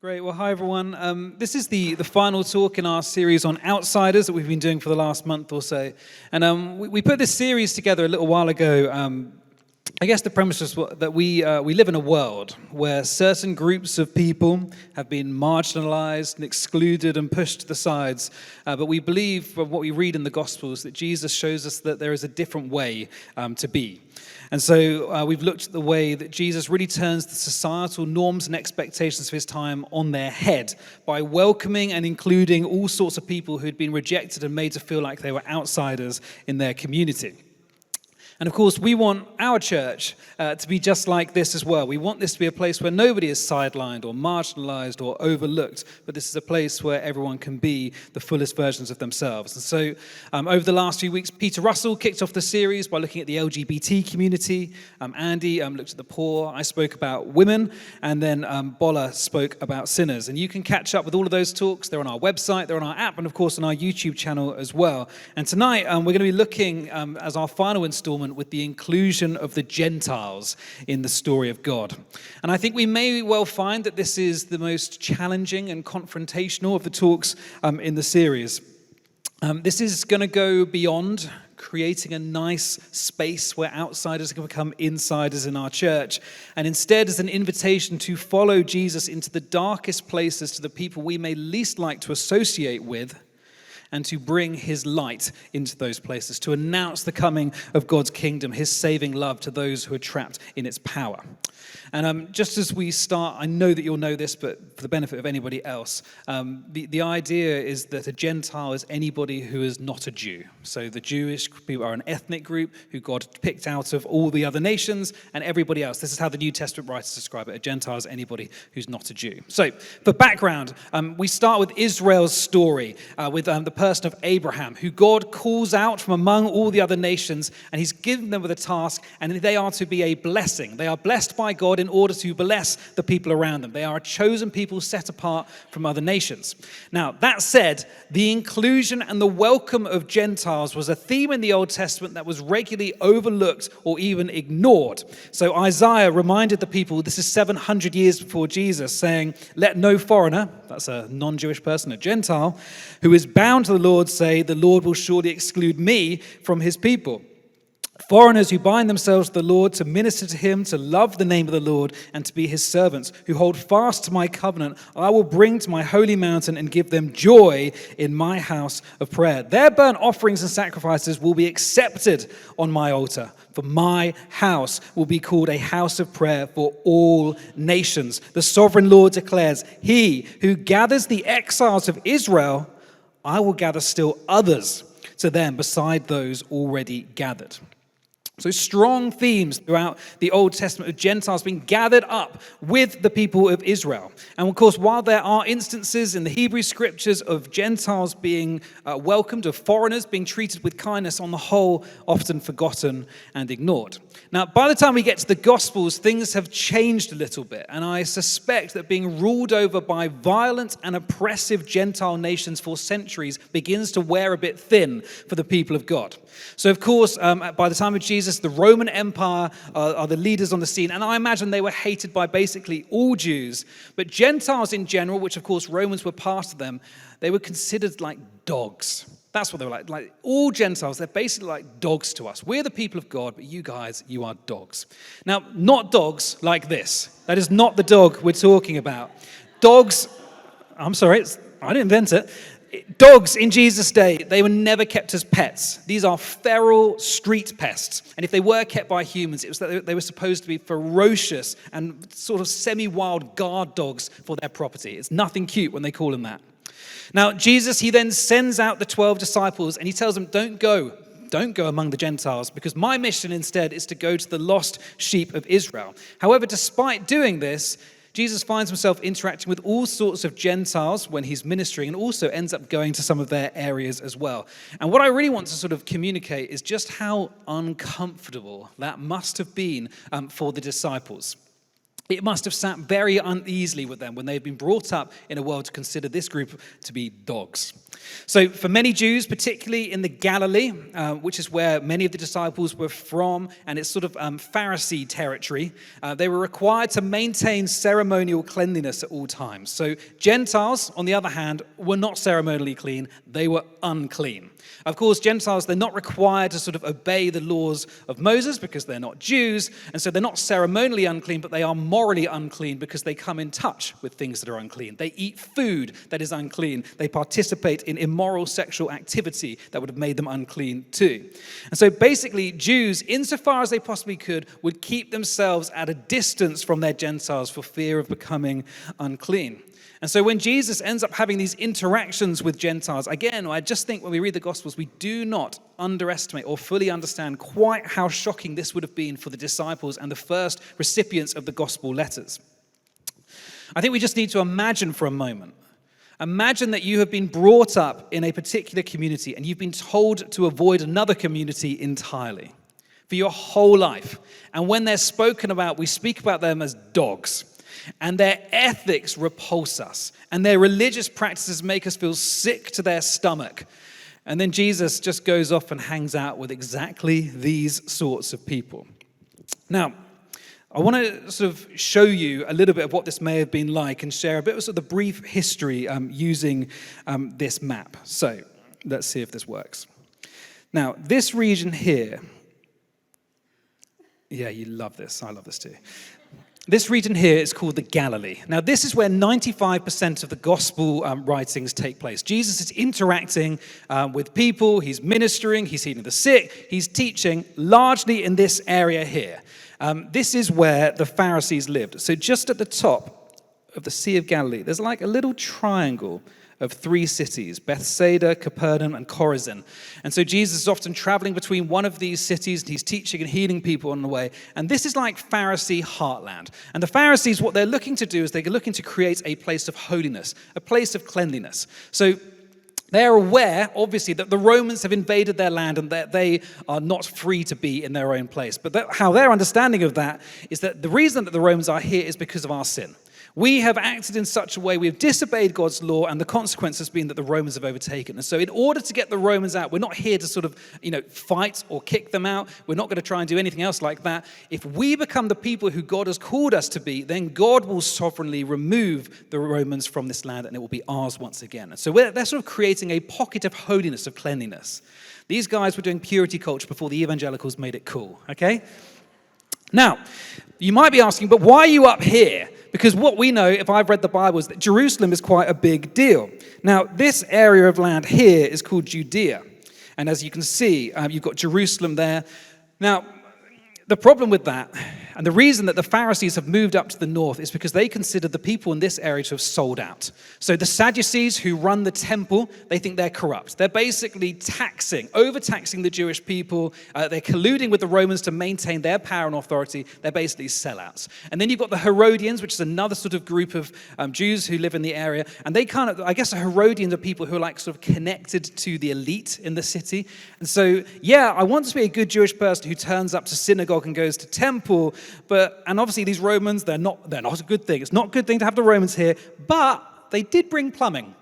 Great. Well, hi, everyone. This is the final talk in our series on outsiders that we've been doing for the last month or so. And we put this series together a little while ago. I guess the premise was that we live in a world where certain groups of people have been marginalized and excluded and pushed to the sides. But we believe from what we read in the Gospels that Jesus shows us that there is a different way to be. And so we've looked at the way that Jesus really turns the societal norms and expectations of his time on their head by welcoming and including all sorts of people who'd been rejected and made to feel like they were outsiders in their community. And of course, we want our church to be just like this as well. We want this to be a place where nobody is sidelined or marginalized or overlooked, but this is a place where everyone can be the fullest versions of themselves. And so over the last few weeks, Peter Russell kicked off the series by looking at the LGBT community. Andy looked at the poor. I spoke about women. And then Bola spoke about sinners. And you can catch up with all of those talks. They're on our website, they're on our app, and of course on our YouTube channel as well. And tonight, we're going to be looking as our final installment with the inclusion of the Gentiles in the story of God. And I think we may well find that this is the most challenging and confrontational of the talks in the series. This is going to go beyond creating a nice space where outsiders can become insiders in our church, and instead is an invitation to follow Jesus into the darkest places, to the people we may least like to associate with, and to bring his light into those places, to announce the coming of God's kingdom, his saving love to those who are trapped in its power. And just as we start, I know that you'll know this, but for the benefit of anybody else, the idea is that a Gentile is anybody who is not a Jew. So the Jewish people are an ethnic group who God picked out of all the other nations and everybody else. This is how the New Testament writers describe it. A Gentile is anybody who's not a Jew. So for background, we start with Israel's story, with the person of Abraham, who God calls out from among all the other nations, and he's given them with a task, and they are to be a blessing. They are blessed by God in order to bless the people around them. They are a chosen people set apart from other nations. Now, that said, the inclusion and the welcome of Gentiles was a theme in the Old Testament that was regularly overlooked or even ignored. So Isaiah reminded the people, this is 700 years before Jesus, saying, "Let no foreigner," that's a non-Jewish person, a Gentile, "who is bound to the Lord say, the Lord will surely exclude me from his people. Foreigners who bind themselves to the Lord to minister to him, to love the name of the Lord, and to be his servants, who hold fast to my covenant, I will bring to my holy mountain and give them joy in my house of prayer. Their burnt offerings and sacrifices will be accepted on my altar, for my house will be called a house of prayer for all nations. The sovereign Lord declares, he who gathers the exiles of Israel, I will gather still others to them beside those already gathered." So strong themes throughout the Old Testament of Gentiles being gathered up with the people of Israel. And of course, while there are instances in the Hebrew scriptures of Gentiles being welcomed, of foreigners being treated with kindness, on the whole, often forgotten and ignored. Now, by the time we get to the Gospels, things have changed a little bit. And I suspect that being ruled over by violent and oppressive Gentile nations for centuries begins to wear a bit thin for the people of God. So, of course, by the time of Jesus, the Roman Empire are the leaders on the scene, and I imagine they were hated by basically all Jews. But Gentiles in general, which of course Romans were part of them, they were considered like dogs. That's what they were like. Like all Gentiles, they're basically like dogs to us. We're the people of God, but you guys, you are dogs. Now, not dogs like this. That is not the dog we're talking about. Dogs, I'm sorry, I didn't invent it. Dogs in Jesus' day, they were never kept as pets. These are feral street pests. And if they were kept by humans, it was that they were supposed to be ferocious and sort of semi-wild guard dogs for their property. It's nothing cute when they call them that. Now, Jesus, he then sends out the 12 disciples and he tells them, don't go among the Gentiles, because my mission instead is to go to the lost sheep of Israel. However, despite doing this, Jesus finds himself interacting with all sorts of Gentiles when he's ministering, and also ends up going to some of their areas as well. And what I really want to sort of communicate is just how uncomfortable that must have been for the disciples. it must have sat very uneasily with them when they've been brought up in a world to consider this group to be dogs. So for many Jews, particularly in the Galilee, which is where many of the disciples were from, and it's sort of Pharisee territory, they were required to maintain ceremonial cleanliness at all times. So Gentiles, on the other hand, were not ceremonially clean, they were unclean. Of course, Gentiles, they're not required to sort of obey the laws of Moses because they're not Jews, and so they're not ceremonially unclean, but they are morally unclean because they come in touch with things that are unclean. They eat food that is unclean. They participate in immoral sexual activity that would have made them unclean too. And so basically, Jews, insofar as they possibly could, would keep themselves at a distance from their Gentiles for fear of becoming unclean. And so when Jesus ends up having these interactions with Gentiles, again, I just think when we read the Gospels, we do not underestimate or fully understand quite how shocking this would have been for the disciples and the first recipients of the Gospel letters. I think we just need to imagine for a moment. Imagine that you have been brought up in a particular community and you've been told to avoid another community entirely for your whole life. And when they're spoken about, we speak about them as dogs. And their ethics repulse us. And their religious practices make us feel sick to their stomach. And then Jesus just goes off and hangs out with exactly these sorts of people. Now, I want to sort of show you a little bit of what this may have been like and share a bit of sort of the brief history using this map. So let's see if this works. Now, this region here, yeah, you love this. I love this too. This region here is called the Galilee. Now, this is where 95% of the gospel writings take place. Jesus is interacting with people, he's ministering, he's healing the sick, he's teaching largely in this area here. This is where the Pharisees lived. So just at the top of the Sea of Galilee, there's like a little triangle of 3 cities, Bethsaida, Capernaum, and Chorazin. And so Jesus is often traveling between one of these cities, and he's teaching and healing people on the way. And this is like Pharisee heartland. And the Pharisees, what they're looking to do is they're looking to create a place of holiness, a place of cleanliness. So they're aware, obviously, that the Romans have invaded their land and that they are not free to be in their own place. But how their understanding of that is that the reason that the Romans are here is because of our sin. We have acted in such a way, we have disobeyed God's law, and the consequence has been that the Romans have overtaken. And so in order to get the Romans out, we're not here to sort of, fight or kick them out. We're not going to try and do anything else like that. If we become the people who God has called us to be, then God will sovereignly remove the Romans from this land, and it will be ours once again. And so they're sort of creating a pocket of holiness, of cleanliness. These guys were doing purity culture before the evangelicals made it cool, okay? Now, you might be asking, but why are you up here? Because what we know, if I've read the Bible, is that Jerusalem is quite a big deal. Now, this area of land here is called Judea. And as you can see, you've got Jerusalem there. Now, the problem with that, and the reason that the Pharisees have moved up to the north, is because they consider the people in this area to have sold out. So the Sadducees who run the temple, they think they're corrupt. They're basically overtaxing the Jewish people. They're colluding with the Romans to maintain their power and authority. They're basically sellouts. And then you've got the Herodians, which is another sort of group of Jews who live in the area. And they kind of, I guess the Herodians are people who are like sort of connected to the elite in the city. And so, yeah, I want to be a good Jewish person who turns up to synagogue and goes to temple, and obviously these Romans, they're not a good thing. It's not a good thing to have the Romans here, but they did bring plumbing.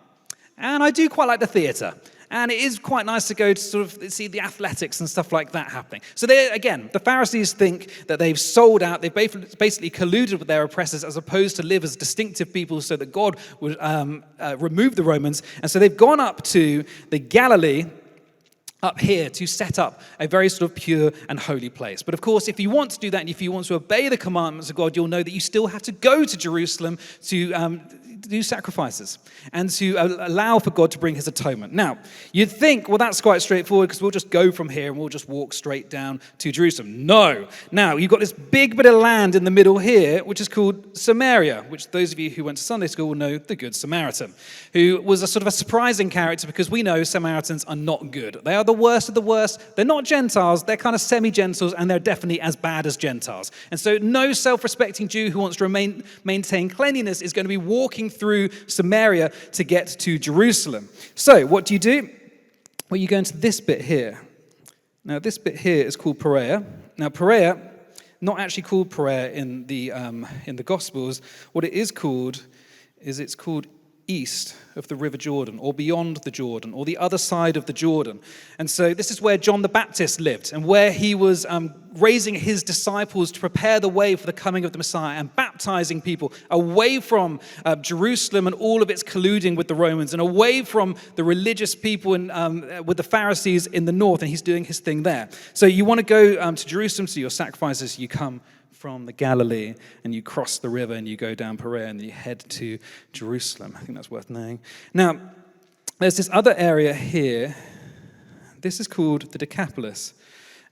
And I do quite like the theatre. And it is quite nice to go to sort of see the athletics and stuff like that happening. So again, the Pharisees think that they've sold out, they've basically colluded with their oppressors as opposed to live as distinctive people so that God would remove the Romans. And so they've gone up to the Galilee up here to set up a very sort of pure and holy place. But of course, if you want to do that and if you want to obey the commandments of God, you'll know that you still have to go to Jerusalem to do sacrifices and to allow for God to bring his atonement. Now, you'd think, well, that's quite straightforward because we'll just go from here and we'll just walk straight down to Jerusalem. No. Now, you've got this big bit of land in the middle here, which is called Samaria, which those of you who went to Sunday school will know the Good Samaritan, who was a sort of a surprising character because we know Samaritans are not good. They are the worst of the worst. They're not Gentiles. They're kind of semi-Gentiles, and they're definitely as bad as Gentiles. And so no self-respecting Jew who wants to maintain cleanliness is going to be walking through Samaria to get to Jerusalem. So what do? Well, you go into this bit here. Now, this bit here is called Perea. Now, Perea, not actually called Perea in the Gospels. What it is called it's called east of the River Jordan, or beyond the Jordan, or the other side of the Jordan. And so this is where John the Baptist lived, and where he was raising his disciples to prepare the way for the coming of the Messiah and baptizing people away from Jerusalem and all of its colluding with the Romans, and away from the religious people and with the Pharisees in the north, and he's doing his thing there. So you want to go to Jerusalem, so your sacrifices, you come from the Galilee, and you cross the river, and you go down Perea, and you head to Jerusalem. I think that's worth knowing. Now, there's this other area here. This is called the Decapolis.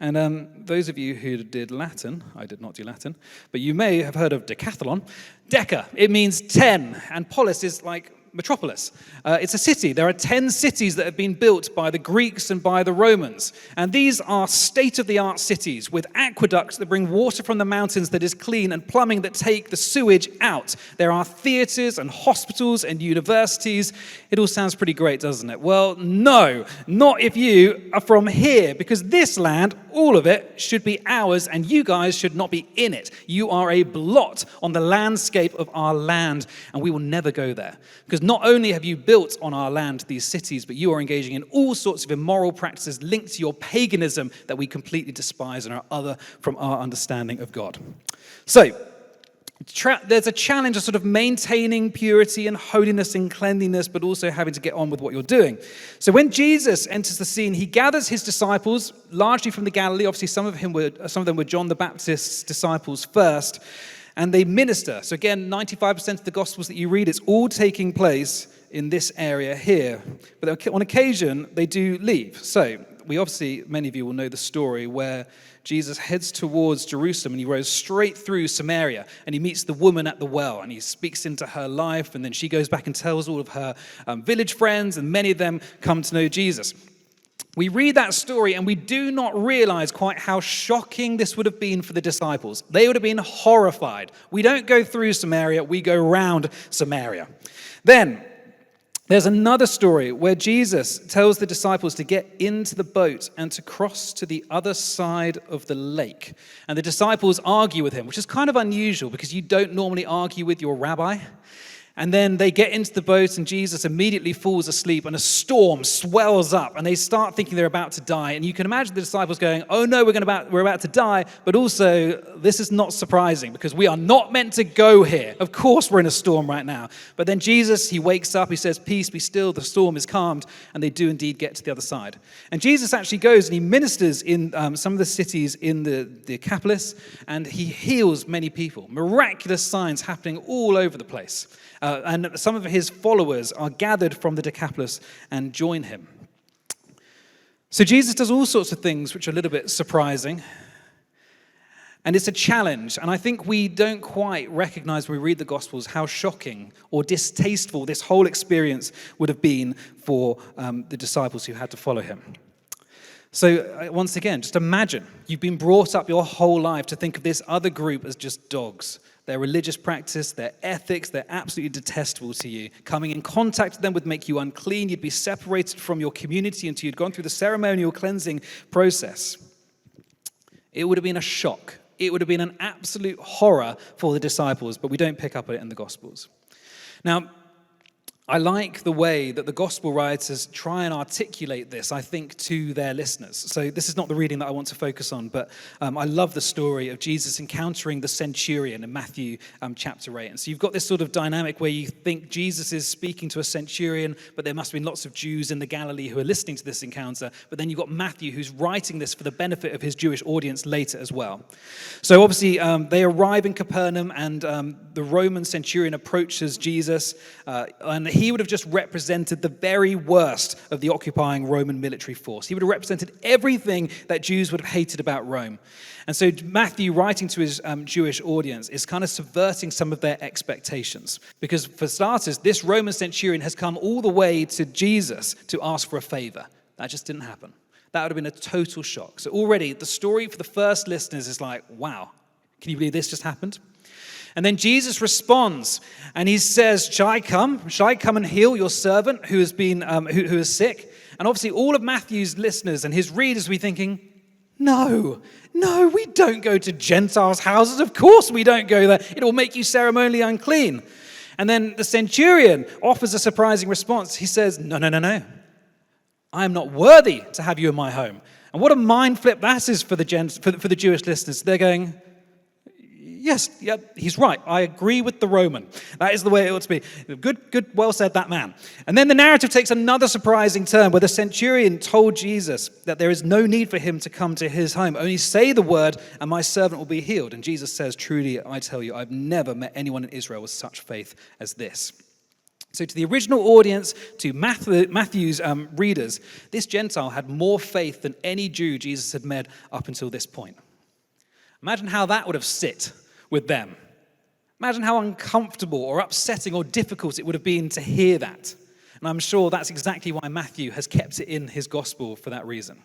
And those of you who did Latin, I did not do Latin, but you may have heard of decathlon. Deca, it means 10, and polis is like metropolis. It's a city. There are 10 cities that have been built by the Greeks and by the Romans. And these are state-of-the-art cities with aqueducts that bring water from the mountains that is clean, and plumbing that take the sewage out. There are theaters and hospitals and universities. It all sounds pretty great, doesn't it? Well, no, not if you are from here, because this land, all of it, should be ours, and you guys should not be in it. You are a blot on the landscape of our land, and we will never go there. Because not only have you built on our land these cities, but you are engaging in all sorts of immoral practices linked to your paganism that we completely despise and are other from our understanding of God. So, there's a challenge of sort of maintaining purity and holiness and cleanliness, but also having to get on with what you're doing. So when Jesus enters the scene, he gathers his disciples, largely from the Galilee. Obviously, some of them were John the Baptist's disciples first, and they minister. So again, 95% of the Gospels that you read, it's all taking place in this area here. But on occasion, they do leave. So many of you will know the story where Jesus heads towards Jerusalem, and he goes straight through Samaria, and he meets the woman at the well, and he speaks into her life, and then she goes back and tells all of her village friends, and many of them come to know Jesus. We read that story, and we do not realize quite how shocking this would have been for the disciples. They would have been horrified. We don't go through Samaria, we go round Samaria. Then, there's another story where Jesus tells the disciples to get into the boat and to cross to the other side of the lake. And the disciples argue with him, which is kind of unusual because you don't normally argue with your rabbi. And then they get into the boat, and Jesus immediately falls asleep, and a storm swells up, and they start thinking they're about to die. And you can imagine the disciples going, "Oh no, we're about to die." But also, this is not surprising because we are not meant to go here. Of course, we're in a storm right now. But then Jesus, he wakes up, he says, "Peace, be still." The storm is calmed, and they do indeed get to the other side. And Jesus actually goes and he ministers in some of the cities in the Decapolis, and he heals many people. Miraculous signs happening all over the place. And some of his followers are gathered from the Decapolis and join him. So Jesus does all sorts of things which are a little bit surprising. And it's a challenge. And I think we don't quite recognize when we read the Gospels how shocking or distasteful this whole experience would have been for the disciples who had to follow him. So once again, just imagine you've been brought up your whole life to think of this other group as just dogs. Their religious practice, their ethics, they're absolutely detestable to you. Coming in contact with them would make you unclean. You'd be separated from your community until you'd gone through the ceremonial cleansing process. It would have been a shock. It would have been an absolute horror for the disciples, but we don't pick up on it in the Gospels. Now, I like the way that the gospel writers try and articulate this, I think, to their listeners. So this is not the reading that I want to focus on, but I love the story of Jesus encountering the centurion in Matthew chapter 8. And so you've got this sort of dynamic where you think Jesus is speaking to a centurion, but there must have been lots of Jews in the Galilee who are listening to this encounter. But then you've got Matthew who's writing this for the benefit of his Jewish audience later as well. So obviously they arrive in Capernaum, and the Roman centurion approaches Jesus, and he would have just represented the very worst of the occupying Roman military force. He would have represented everything that Jews would have hated about Rome. And so Matthew, writing to his Jewish audience, is kind of subverting some of their expectations. Because for starters, this Roman centurion has come all the way to Jesus to ask for a favor. That just didn't happen. That would have been a total shock. So already the story for the first listeners is like, wow, can you believe this just happened? And then Jesus responds, and he says, Shall I come and heal your servant who has been who is sick? And obviously all of Matthew's listeners and his readers will be thinking, No, we don't go to Gentiles' houses. Of course we don't go there. It will make you ceremonially unclean. And then the centurion offers a surprising response. He says, no. I am not worthy to have you in my home. And what a mind flip that is for the Jewish listeners. They're going, yes, yeah, he's right. I agree with the Roman. That is the way it ought to be. Good, well said, that man. And then the narrative takes another surprising turn where the centurion told Jesus that there is no need for him to come to his home. Only say the word and my servant will be healed. And Jesus says, truly, I tell you, I've never met anyone in Israel with such faith as this. So to the original audience, to Matthew's readers, this Gentile had more faith than any Jew Jesus had met up until this point. Imagine how that would have sit with them. Imagine how uncomfortable or upsetting or difficult it would have been to hear that. And I'm sure that's exactly why Matthew has kept it in his gospel for that reason.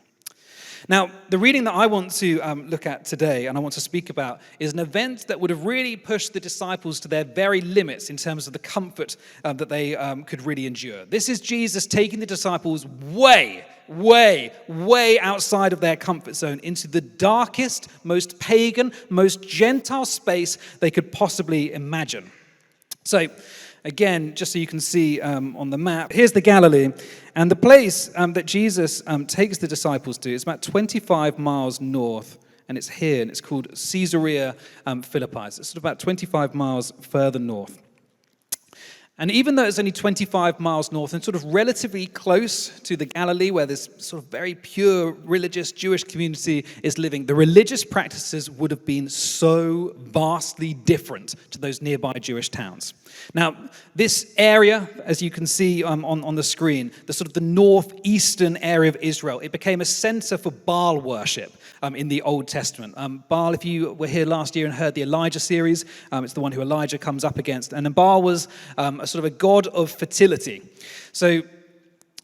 Now, the reading that I want to look at today and I want to speak about is an event that would have really pushed the disciples to their very limits in terms of the comfort that they could really endure. This is Jesus taking the disciples way outside of their comfort zone into the darkest, most pagan, most Gentile space they could possibly imagine. So, again, just so you can see on the map, here's the Galilee. And the place that Jesus takes the disciples to is about 25 miles north. And it's here, and it's called Caesarea Philippi. So it's about 25 miles further north. And even though it's only 25 miles north and sort of relatively close to the Galilee, where this sort of very pure religious Jewish community is living, the religious practices would have been so vastly different to those nearby Jewish towns. Now, this area, as you can see on the screen, the sort of the northeastern area of Israel, it became a center for Baal worship in the Old Testament. Baal, if you were here last year and heard the Elijah series, it's the one who Elijah comes up against. And then Baal was a sort of a god of fertility. So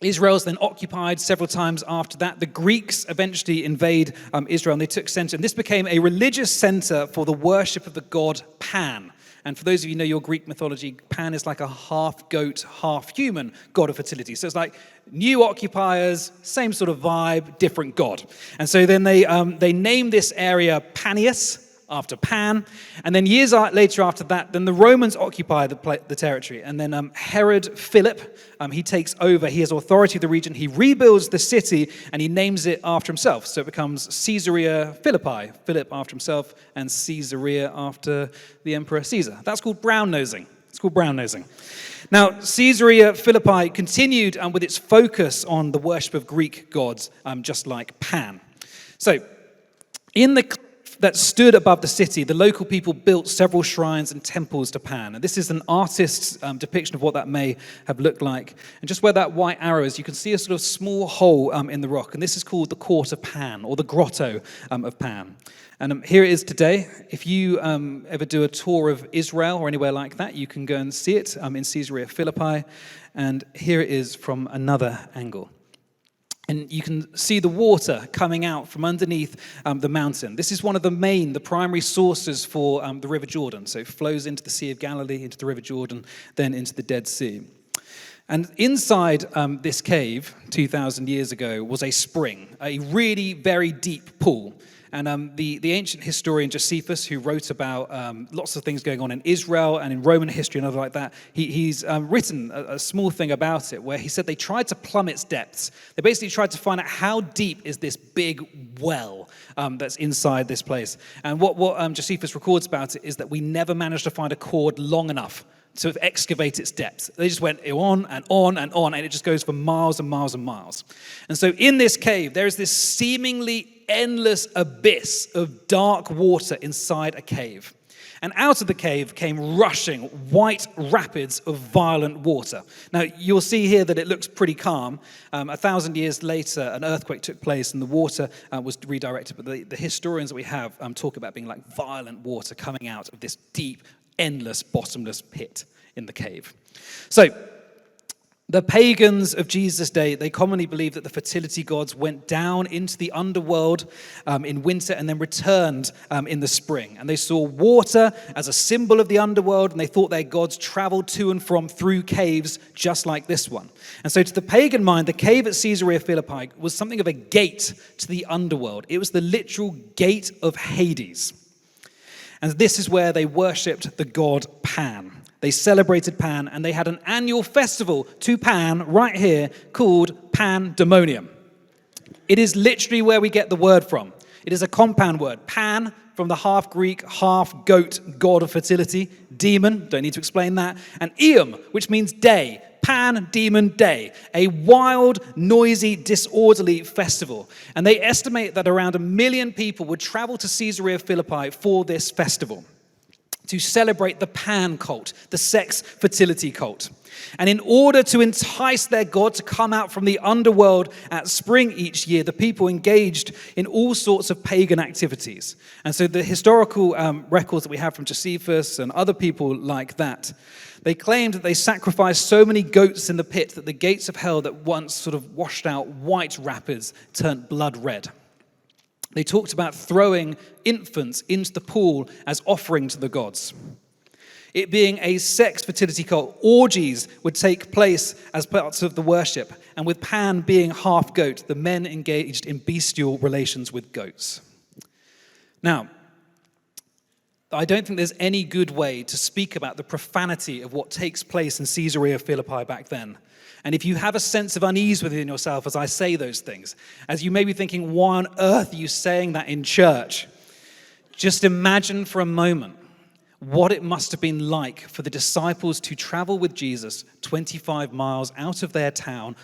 Israel's then occupied several times after that. The Greeks eventually invade Israel and they took center. And this became a religious center for the worship of the god Pan. And for those of you who know your Greek mythology, Pan is like a half goat, half human god of fertility. So it's like new occupiers, same sort of vibe, different god. And so then they name this area Panias, after Pan. And then years later after that, then the Romans occupy the territory. And then Herod Philip, he takes over. He has authority of the region. He rebuilds the city and he names it after himself. So it becomes Caesarea Philippi. Philip after himself and Caesarea after the Emperor Caesar. That's called brown-nosing. It's called brown-nosing. Now, Caesarea Philippi continued with its focus on the worship of Greek gods, just like Pan. So, in the that stood above the city, the local people built several shrines and temples to Pan. And this is an artist's depiction of what that may have looked like. And just where that white arrow is, you can see a sort of small hole in the rock. And this is called the Court of Pan, or the Grotto of Pan. And here it is today. If you ever do a tour of Israel or anywhere like that, you can go and see it in Caesarea Philippi. And here it is from another angle. And you can see the water coming out from underneath the mountain. This is one of the primary sources for the River Jordan. So it flows into the Sea of Galilee, into the River Jordan, then into the Dead Sea. And inside this cave, 2,000 years ago, was a spring, a really very deep pool. And the ancient historian Josephus, who wrote about lots of things going on in Israel and in Roman history and other like that, he's written a small thing about it where he said they tried to plumb its depths. They basically tried to find out how deep is this big well that's inside this place. And what Josephus records about it is that we never managed to find a cord long enough to excavate its depths. They just went on and on and on, and it just goes for miles and miles and miles. And so in this cave, there is this seemingly endless abyss of dark water inside a cave. And out of the cave came rushing white rapids of violent water. Now, you'll see here that it looks pretty calm. 1,000 years later, an earthquake took place and the water was redirected. But the historians that we have talk about being like violent water coming out of this deep, endless, bottomless pit in the cave. So, The pagans of Jesus' day, they commonly believed that the fertility gods went down into the underworld in winter and then returned in the spring. And they saw water as a symbol of the underworld, and they thought their gods traveled to and from through caves just like this one. And so to the pagan mind, the cave at Caesarea Philippi was something of a gate to the underworld. It was the literal gate of Hades. And this is where they worshipped the god Pan. They celebrated Pan, and they had an annual festival to Pan right here called Pandemonium. It is literally where we get the word from. It is a compound word. Pan, from the half-Greek, half-goat god of fertility. Demon, don't need to explain that. And Eum, which means day. Pan Demon Day, a wild, noisy, disorderly festival. And they estimate that around 1 million people would travel to Caesarea Philippi for this festival, to celebrate the Pan cult, the sex fertility cult. And in order to entice their god to come out from the underworld at spring each year, the people engaged in all sorts of pagan activities. And so the historical records that we have from Josephus and other people like that, they claimed that they sacrificed so many goats in the pit that the gates of hell that once sort of washed out white rapids turned blood red. They talked about throwing infants into the pool as offering to the gods. It being a sex fertility cult, orgies would take place as parts of the worship. And with Pan being half goat, the men engaged in bestial relations with goats. Now, I don't think there's any good way to speak about the profanity of what takes place in Caesarea Philippi back then. And if you have a sense of unease within yourself as I say those things, as you may be thinking, why on earth are you saying that in church? Just imagine for a moment what it must have been like for the disciples to travel with Jesus 25 miles out of their town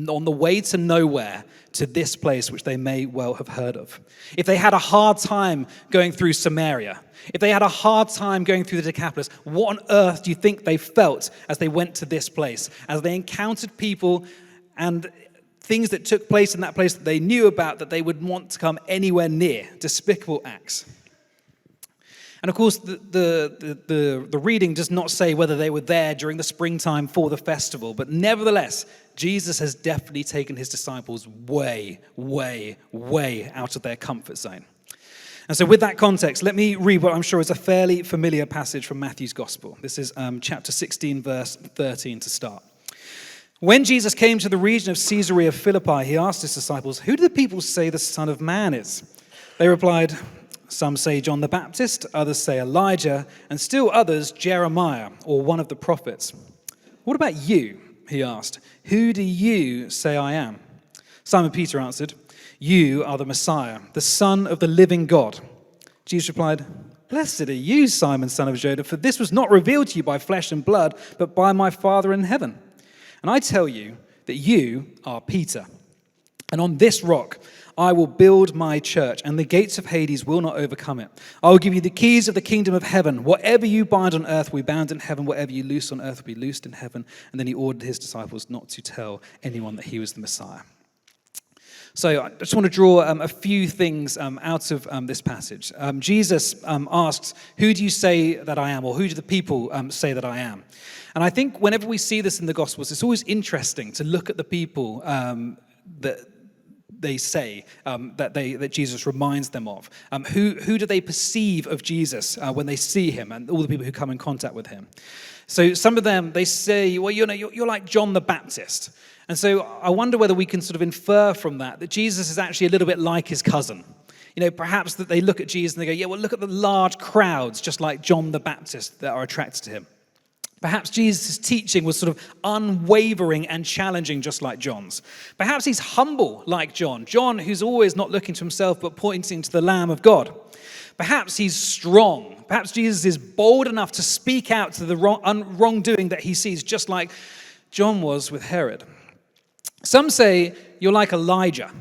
on the way to nowhere to this place which they may well have heard of. If they had a hard time going through Samaria, if they had a hard time going through the Decapolis, what on earth do you think they felt as they went to this place, as they encountered people and things that took place in that place that they knew about that they would want to come anywhere near? Despicable acts. And of course, the reading does not say whether they were there during the springtime for the festival, but nevertheless, Jesus has definitely taken his disciples way, way, way out of their comfort zone. And so with that context, let me read what I'm sure is a fairly familiar passage from Matthew's Gospel. This is chapter 16, verse 13 to start. When Jesus came to the region of Caesarea Philippi, he asked his disciples, "Who do the people say the Son of Man is?" They replied, "Some say John the Baptist, others say Elijah, and still others Jeremiah or one of the prophets." "What about you?" he asked. "Who do you say I am?" Simon Peter answered, "You are the Messiah, the Son of the living God." Jesus replied, "Blessed are you, Simon, son of Jonah, for this was not revealed to you by flesh and blood, but by my Father in heaven. And I tell you that you are Peter, and on this rock I will build my church, and the gates of Hades will not overcome it. I will give you the keys of the kingdom of heaven. Whatever you bind on earth will be bound in heaven. Whatever you loose on earth will be loosed in heaven." And then he ordered his disciples not to tell anyone that he was the Messiah. So I just want to draw a few things out of this passage. Jesus asks, "Who do you say that I am?" Or who do the people say that I am? And I think whenever we see this in the Gospels, it's always interesting to look at the people that they say that Jesus reminds them of. Who do they perceive of Jesus when they see him, and all the people who come in contact with him? So some of them, they say, "Well, you're like John the Baptist." And so I wonder whether we can sort of infer from that Jesus is actually a little bit like his cousin. Perhaps that they look at Jesus and they go, "Yeah, well, look at the large crowds, just like John the Baptist, that are attracted to him." Perhaps Jesus' teaching was sort of unwavering and challenging, just like John's. Perhaps he's humble like John. John, who's always not looking to himself, but pointing to the Lamb of God. Perhaps he's strong. Perhaps Jesus is bold enough to speak out to the wrongdoing that he sees, just like John was with Herod. Some say you're like Elijah.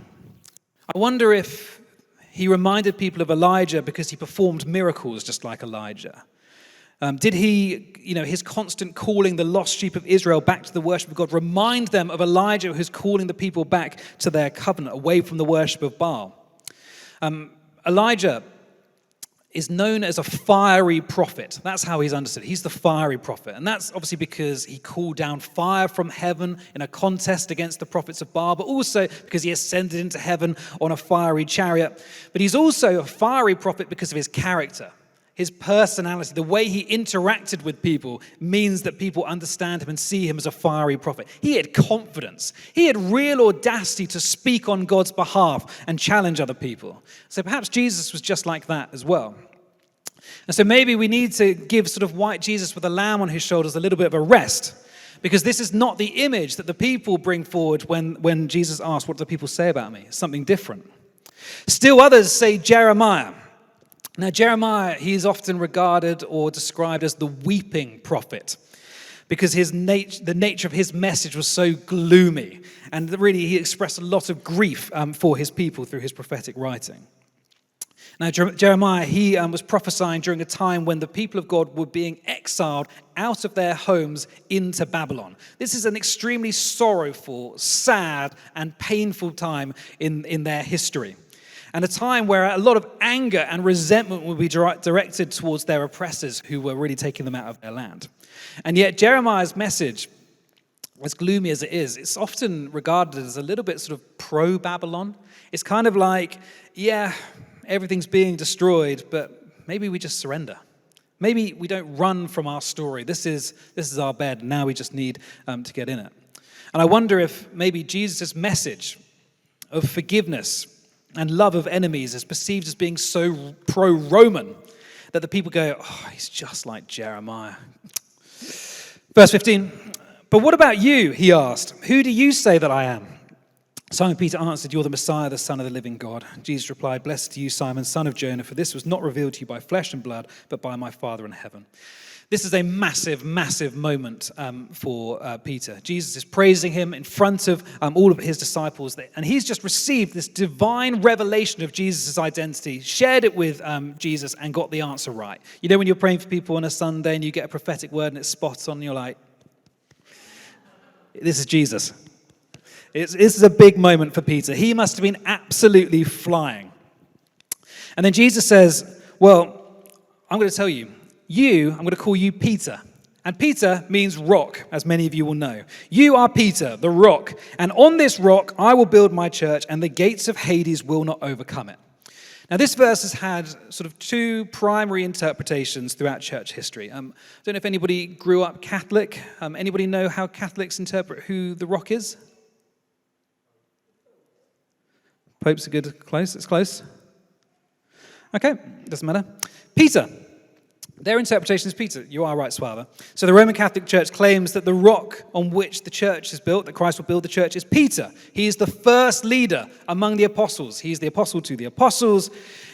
I wonder if he reminded people of Elijah because he performed miracles just like Elijah. Did he, his constant calling the lost sheep of Israel back to the worship of God, remind them of Elijah who's calling the people back to their covenant, away from the worship of Baal? Elijah, is known as a fiery prophet. That's how he's understood. He's the fiery prophet. And that's obviously because he called down fire from heaven in a contest against the prophets of Baal, but also because he ascended into heaven on a fiery chariot. But he's also a fiery prophet because of his character. His personality, the way he interacted with people means that people understand him and see him as a fiery prophet. He had confidence. He had real audacity to speak on God's behalf and challenge other people. So perhaps Jesus was just like that as well. And so maybe we need to give sort of white Jesus with a lamb on his shoulders a little bit of a rest, because this is not the image that the people bring forward when Jesus asks, what do the people say about me? It's something different. Still others say Jeremiah. Now, Jeremiah, he is often regarded or described as the weeping prophet because the nature of his message was so gloomy. And really, he expressed a lot of grief for his people through his prophetic writing. Now, Jeremiah, he was prophesying during a time when the people of God were being exiled out of their homes into Babylon. This is an extremely sorrowful, sad, and painful time in their history. And a time where a lot of anger and resentment will be directed towards their oppressors who were really taking them out of their land. And yet Jeremiah's message, as gloomy as it is, it's often regarded as a little bit sort of pro-Babylon. It's kind of like, yeah, everything's being destroyed, but maybe we just surrender. Maybe we don't run from our story. This is our bed, and now we just need to get in it. And I wonder if maybe Jesus' message of forgiveness and love of enemies is perceived as being so pro-Roman that the people go, oh, he's just like Jeremiah. Verse 15, but what about you, he asked. Who do you say that I am? Simon Peter answered, you're the Messiah, the Son of the living God. Jesus replied, blessed are you, Simon, son of Jonah, for this was not revealed to you by flesh and blood, but by my Father in heaven. This is a massive, massive moment for Peter. Jesus is praising him in front of all of his disciples. And he's just received this divine revelation of Jesus' identity, shared it with Jesus, and got the answer right. You know when you're praying for people on a Sunday and you get a prophetic word and it's spot on, and you're like, this is Jesus. This is a big moment for Peter. He must have been absolutely flying. And then Jesus says, well, I'm going to tell you, I'm going to call you Peter. And Peter means rock, as many of you will know. You are Peter, the rock. And on this rock, I will build my church, and the gates of Hades will not overcome it. Now, this verse has had sort of two primary interpretations throughout church history. I don't know if anybody grew up Catholic. Anybody know how Catholics interpret who the rock is? Pope's a good close. It's close. Okay, doesn't matter. Peter. Their interpretation is Peter. You are right, Suava. So the Roman Catholic Church claims that the rock on which the church is built, that Christ will build the church, is Peter. He is the first leader among the apostles. He is the apostle to the apostles.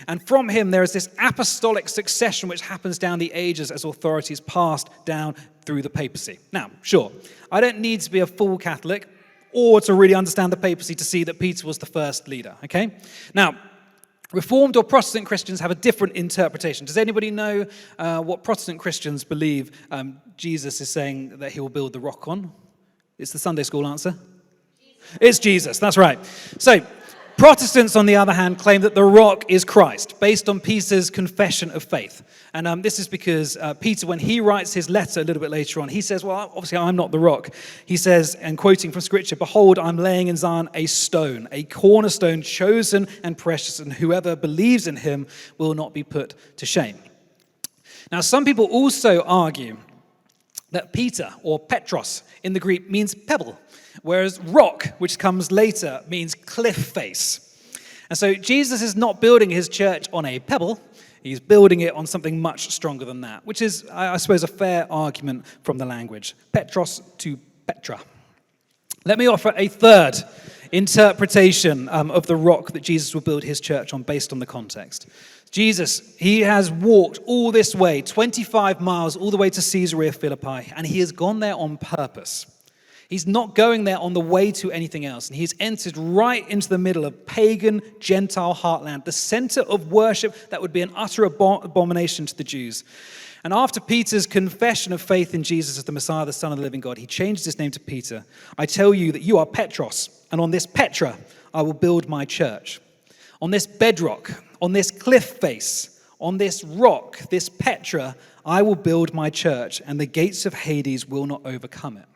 And from him, there is this apostolic succession which happens down the ages as authority is passed down through the papacy. Now, sure, I don't need to be a full Catholic or to really understand the papacy to see that Peter was the first leader, okay? Now, Reformed or Protestant Christians have a different interpretation. Does anybody know what Protestant Christians believe Jesus is saying that he will build the rock on? It's the Sunday school answer. It's Jesus, that's right. So, Protestants, on the other hand, claim that the rock is Christ, based on Peter's confession of faith. And this is because Peter, when he writes his letter a little bit later on, he says, well, obviously I'm not the rock. He says, and quoting from Scripture, behold, I'm laying in Zion a stone, a cornerstone chosen and precious, and whoever believes in him will not be put to shame. Now, some people also argue that Peter, or Petros in the Greek, means pebble, whereas rock, which comes later, means cliff face. And so Jesus is not building his church on a pebble. He's building it on something much stronger than that, which is, I suppose, a fair argument from the language. Petros to Petra. Let me offer a third interpretation of the rock that Jesus will build his church on based on the context. Jesus, he has walked all this way, 25 miles, all the way to Caesarea Philippi, and he has gone there on purpose. He's not going there on the way to anything else. And he's entered right into the middle of pagan Gentile heartland, the center of worship that would be an utter abomination to the Jews. And after Peter's confession of faith in Jesus as the Messiah, the Son of the living God, he changed his name to Peter. I tell you that you are Petros, and on this Petra I will build my church. On this bedrock, on this cliff face, On this rock, this Petra, I will build my church, and the gates of Hades will not overcome it.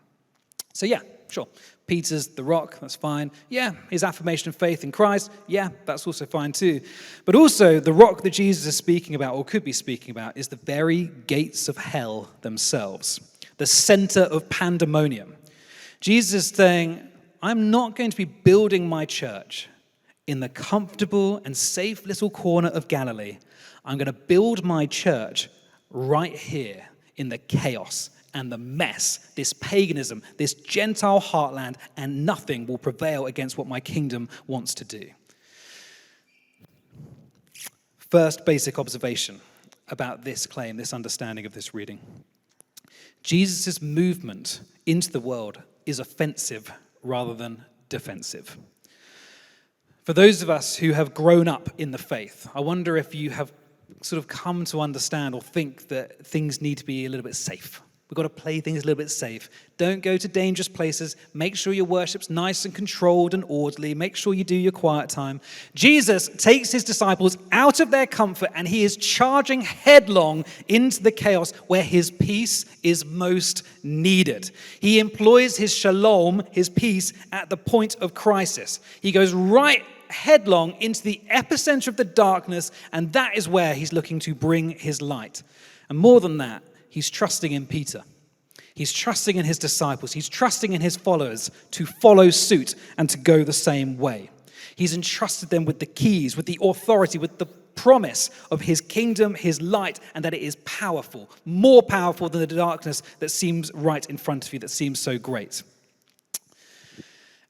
So yeah, sure. Peter's the rock, that's fine. Yeah, his affirmation of faith in Christ, yeah, that's also fine too. But also, the rock that Jesus is speaking about, or could be speaking about, is the very gates of hell themselves, the center of pandemonium. Jesus is saying, I'm not going to be building my church in the comfortable and safe little corner of Galilee. I'm going to build my church right here in the chaos and the mess, this paganism, this Gentile heartland, and nothing will prevail against what my kingdom wants to do. First basic observation about this claim, this understanding of this reading. Jesus' movement into the world is offensive rather than defensive. For those of us who have grown up in the faith, I wonder if you have sort of come to understand or think that things need to be a little bit safe. We've got to play things a little bit safe. Don't go to dangerous places. Make sure your worship's nice and controlled and orderly. Make sure you do your quiet time. Jesus takes his disciples out of their comfort and he is charging headlong into the chaos where his peace is most needed. He employs his shalom, his peace, at the point of crisis. He goes right headlong into the epicenter of the darkness, and that is where he's looking to bring his light. And more than that, he's trusting in Peter. He's trusting in his disciples. He's trusting in his followers to follow suit and to go the same way. He's entrusted them with the keys, with the authority, with the promise of his kingdom, his light, and that it is powerful, more powerful than the darkness that seems right in front of you, that seems so great.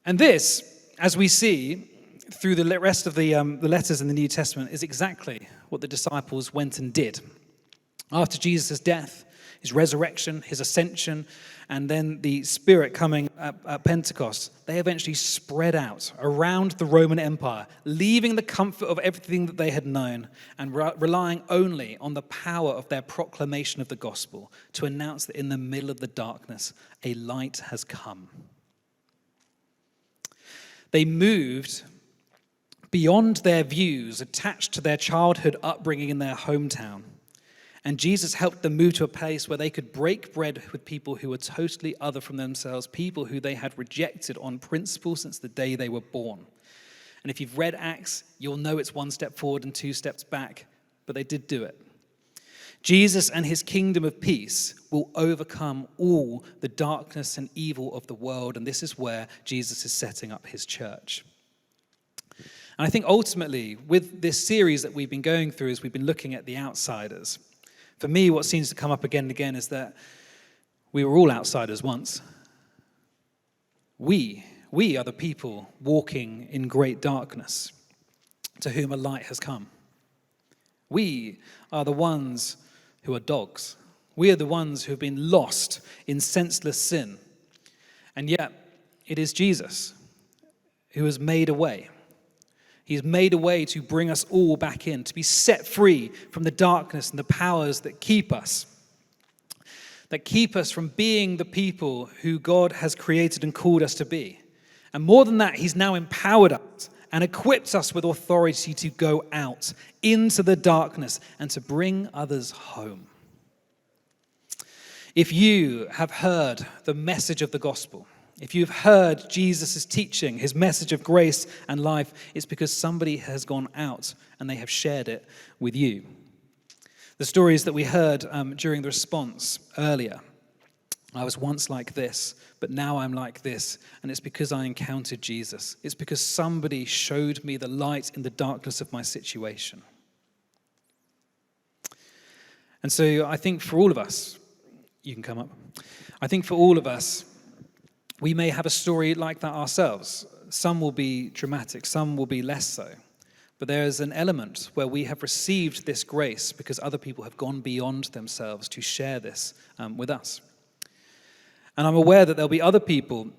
And this, as we see through the rest of the letters in the New Testament, is exactly what the disciples went and did. After Jesus' death, his resurrection, his ascension, and then the Spirit coming at Pentecost, they eventually spread out around the Roman Empire, leaving the comfort of everything that they had known and relying only on the power of their proclamation of the gospel to announce that in the middle of the darkness, a light has come. They moved beyond their views attached to their childhood upbringing in their hometown. And Jesus helped them move to a place where they could break bread with people who were totally other from themselves, people who they had rejected on principle since the day they were born. And if you've read Acts, you'll know it's one step forward and two steps back, but they did do it. Jesus and his kingdom of peace will overcome all the darkness and evil of the world, and this is where Jesus is setting up his church. And I think ultimately, with this series that we've been going through as we've been looking at the outsiders, for me, what seems to come up again and again is that we were all outsiders once. We are the people walking in great darkness, to whom a light has come. We are the ones who are dogs. We are the ones who have been lost in senseless sin. And yet, it is Jesus who has made a way. He's made a way to bring us all back in, to be set free from the darkness and the powers that keep us from being the people who God has created and called us to be. And more than that, he's now empowered us and equipped us with authority to go out into the darkness and to bring others home. If you have heard the message of the gospel, if you've heard Jesus' teaching, his message of grace and life, it's because somebody has gone out and they have shared it with you. The stories that we heard during the response earlier, I was once like this, but now I'm like this, and it's because I encountered Jesus. It's because somebody showed me the light in the darkness of my situation. And so I think for all of us, you can come up. I think for all of us, we may have a story like that ourselves. Some will be dramatic, some will be less so. But there is an element where we have received this grace because other people have gone beyond themselves to share this with us. And I'm aware that there'll be other people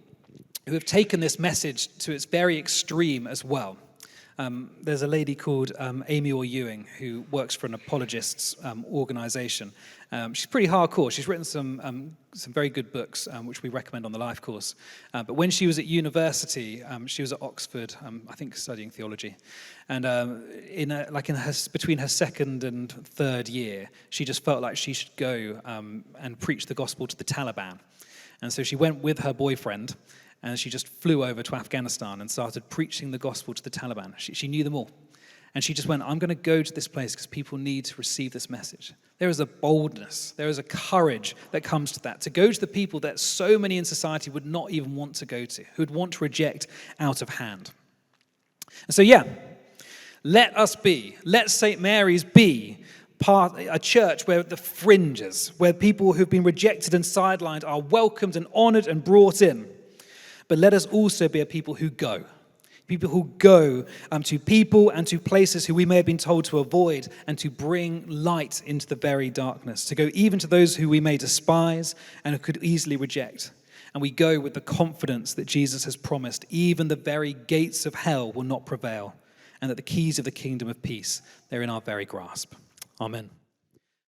who have taken this message to its very extreme as well. there's a lady called Amy Orr Ewing who works for an apologists organization. She's pretty hardcore. She's written some very good books, which we recommend on the Life course. But when she was at university, she was at Oxford, I think studying theology. And between her second and third year, she just felt like she should go and preach the gospel to the Taliban. And so she went with her boyfriend, and she just flew over to Afghanistan and started preaching the gospel to the Taliban. She knew them all. And she just went, I'm going to go to this place because people need to receive this message. There is a boldness, there is a courage that comes to that, to go to the people that so many in society would not even want to go to, who would want to reject out of hand. And so, let St. Mary's be a church where the fringes, where people who've been rejected and sidelined are welcomed and honored and brought in. But let us also be a people who go to people and to places who we may have been told to avoid, and to bring light into the very darkness, to go even to those who we may despise and who could easily reject. And we go with the confidence that Jesus has promised even the very gates of hell will not prevail, and that the keys of the kingdom of peace, they're in our very grasp. Amen.